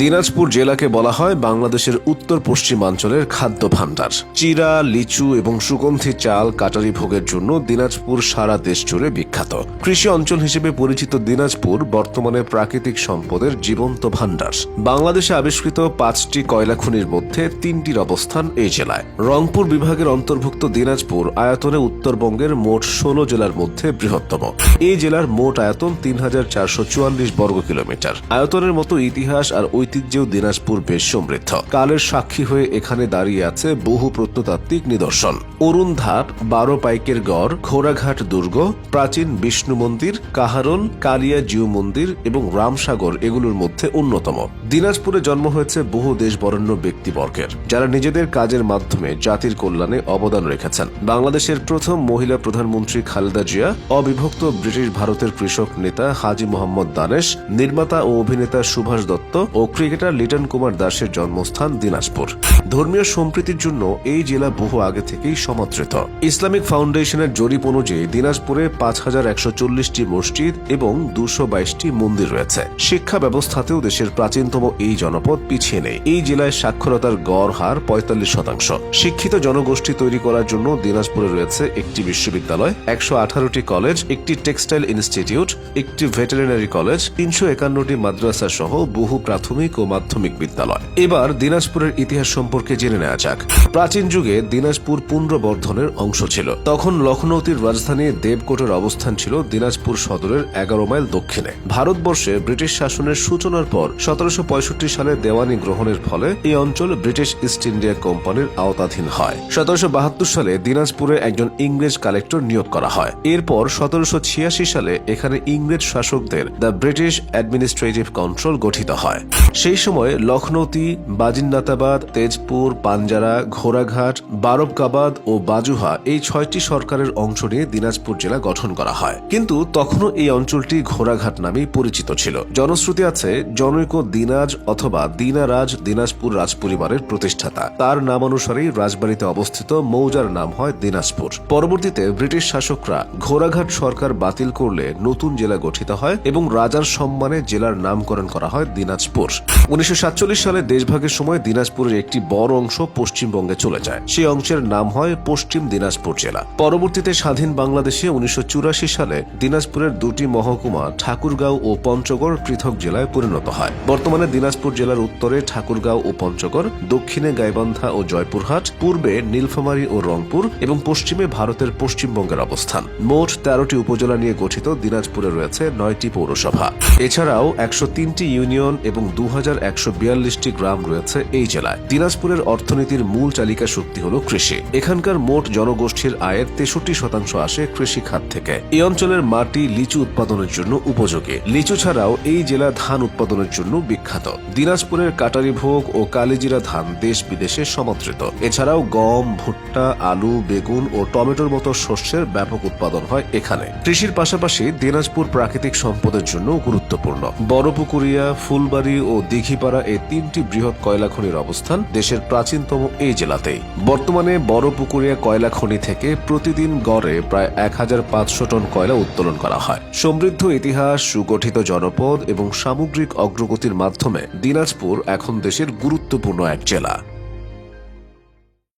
দিনাজপুর জেলাকে বলা হয় বাংলাদেশের উত্তর পশ্চিমাঞ্চলের খাদ্য ভাণ্ডার। চিরা, লিচু এবং সুগন্ধি চাল, কাটারি ভোগের জন্য দিনাজপুর সারা দেশ জুড়ে বিখ্যাত। কৃষি অঞ্চল হিসেবে পরিচিত দিনাজপুর বর্তমানে প্রাকৃতিক সম্পদের জীবন্ত ভাণ্ডার। বাংলাদেশে আবিষ্কৃত 5টি কয়লা খনির মধ্যে 3টির অবস্থান এই জেলায়। রংপুর বিভাগের অন্তর্ভুক্ত দিনাজপুর আয়তনে উত্তরবঙ্গের মোট 16 জেলার মধ্যে বৃহত্তম। এই জেলার মোট আয়তন 3444 বর্গ কিলোমিটার। আয়তনের মতো ইতিহাস আর ঐতিহ্যেও দিনাজপুর বেশ সমৃদ্ধ। কালের সাক্ষী হয়ে এখানে দাঁড়িয়ে আছে বহু প্রত্নতাত্ত্বিক নিদর্শন। অরুণ ধাপ, 12 পাইকের গড়, ঘোড়াঘাট দুর্গ, প্রাচীন বিষ্ণু মন্দির, কাহারল, কালিয়া জিউ মন্দির এবং রামসাগর এগুলোর মধ্যে অন্যতম। দিনাজপুরে জন্ম হয়েছে বহু দেশ বরেণ্য ব্যক্তিবর্গের, যারা নিজেদের কাজের মাধ্যমে জাতির কল্যাণে অবদান রেখেছেন। বাংলাদেশের প্রথম মহিলা প্রধানমন্ত্রী খালেদা জিয়া, অবিভক্ত ব্রিটিশ ভারতের কৃষক নেতা হাজী মোহাম্মদ দানেশ, নির্মাতা ও অভিনেতা সুভাষ দত্ত ও ক্রিকেটার লিটন কুমার দাসের জন্মস্থান দিনাজপুর। ধর্মীয় সম্প্রীতির জন্য এই জেলা বহু আগে থেকেই সমাদৃত। ইসলামিক ফাউন্ডেশনের জরিপ অনুযায়ী দিনাজপুরে 5140টি মসজিদ এবং 222টি মন্দির রয়েছে। শিক্ষা ব্যবস্থাতেও দেশের প্রাচীনতম এই জনপদ পিছিয়ে নেই। এই জেলায় সাক্ষরতার গড় হার 45%। শিক্ষিত জনগোষ্ঠী তৈরি করার জন্য দিনাজপুরে রয়েছে একটি বিশ্ববিদ্যালয়, 118টি কলেজ, একটি টেক্সটাইল ইনস্টিটিউট, একটি ভেটেরিনারি কলেজ, 351টি মাদ্রাসা সহ বহু প্রাথমিক ও মাধ্যমিক বিদ্যালয়। এবার দিনাজপুরের ইতিহাস সম্পর্কে জেনে নেওয়া যাক। প্রাচীন যুগে দিনাজপুর পুন্ড্রবর্ধনের অংশ ছিল। তখন লখনৌতির রাজধানী দেবকোটের অবস্থান ছিল দিনাজপুর সদরের 11 মাইল দক্ষিণে। ভারতবর্ষে ব্রিটিশ শাসনের সূচনার পর 1765 সালে দেওয়ানি গ্রহণের ফলে এই অঞ্চল ব্রিটিশ ইস্ট ইন্ডিয়া কোম্পানির আওতাধীন হয়। 1772 সালে দিনাজপুরে একজন ইংরেজ কালেক্টর নিয়োগ করা হয়। এরপর 1786 সালে এখানে ইংরেজ শাসকদের দ্য ব্রিটিশ অ্যাডমিনিস্ট্রেটিভ কন্ট্রোল গঠিত হয়। সেই সময় লখনৌতি, বাজিন্নাতাবাদ, তেজপুর, পাঞ্জারা, ঘোড়াঘাট, বারবকাবাদ ও বাজুহা এই 6টি সরকারের অংশ নিয়ে দিনাজপুর জেলা গঠন করা হয়। কিন্তু তখনও এই অঞ্চলটি ঘোড়াঘাট নামেই পরিচিত ছিল। জনশ্রুতি আছে জনৈক দিনাজ অথবা দিনারাজ দিনাজপুর রাজপরিবারের প্রতিষ্ঠাতা। তার নামানুসারেই রাজবাড়িতে অবস্থিত মৌজার নাম হয় দিনাজপুর। পরবর্তীতে ব্রিটিশ শাসকরা ঘোড়াঘাট সরকার বাতিল করলে নতুন জেলা গঠিত হয় এবং রাজার সম্মানে জেলার নামকরণ করা হয় দিনাজপুর। 1947 সালে দেশভাগের সময় দিনাজপুরের একটি বড় অংশ পশ্চিমবঙ্গে চলে যায়। সেই অংশের নাম হয় পশ্চিম দিনাজপুর জেলা। পরবর্তীতে স্বাধীন বাংলাদেশে 1984 সালে দিনাজপুরের 2টি মহকুমা ঠাকুরগাঁও ও পঞ্চগড় পৃথক জেলায় পরিণত হয়। বর্তমানে দিনাজপুর জেলার উত্তরে ঠাকুরগাঁও ও পঞ্চগড়, দক্ষিণে গাইবান্ধা ও জয়পুরহাট, পূর্বে নীলফামারী ও রংপুর এবং পশ্চিমে ভারতের পশ্চিমবঙ্গের অবস্থান। মোট 13টি উপজেলা নিয়ে গঠিত দিনাজপুরে রয়েছে 9টি পৌরসভা। এছাড়াও 103টি ইউনিয়ন এবং 2142টি গ্রাম রয়েছে এই জেলায়। দিনাজপুরের অর্থনীতির মূল চালিকা শক্তি হল কৃষি। এখানকার মোট জনগোষ্ঠীর আয়ের 63% আসে কৃষি খাত থেকে। এই অঞ্চলের মাটি লিচু উৎপাদনের জন্য উপযোগী। লিচু ছাড়াও এই জেলা ধান উৎপাদনের জন্য বিখ্যাত। দিনাজপুরের কাটারি ভোগ ও কালিজিরা ধান দেশ বিদেশে সমাদৃত। এছাড়াও গম, ভুট্টা, আলু, বেগুন ও টমেটোর মতো শস্যের ব্যাপক উৎপাদন হয় এখানে। কৃষির পাশাপাশি দিনাজপুর প্রাকৃতিক সম্পদের জন্য গুরুত্বপূর্ণ। বড়পুকুরিয়া, ফুলবাড়ি ও দিঘিপাড়া এই 3টি বৃহৎ কয়লা খনির অবস্থান দেশের প্রাচীনতম এই জেলাতেই। বর্তমানে বড়পুকুরিয়া কয়লা খনি থেকে প্রতিদিন গড়ে প্রায় 1500 টন কয়লা উত্তোলন করা হয়। সমৃদ্ধ ইতিহাস, সুগঠিত জনপদ এবং সামগ্রিক অগ্রগতির মাধ্যমে দিনাজপুর এখন দেশের গুরুত্বপূর্ণ এক জেলা।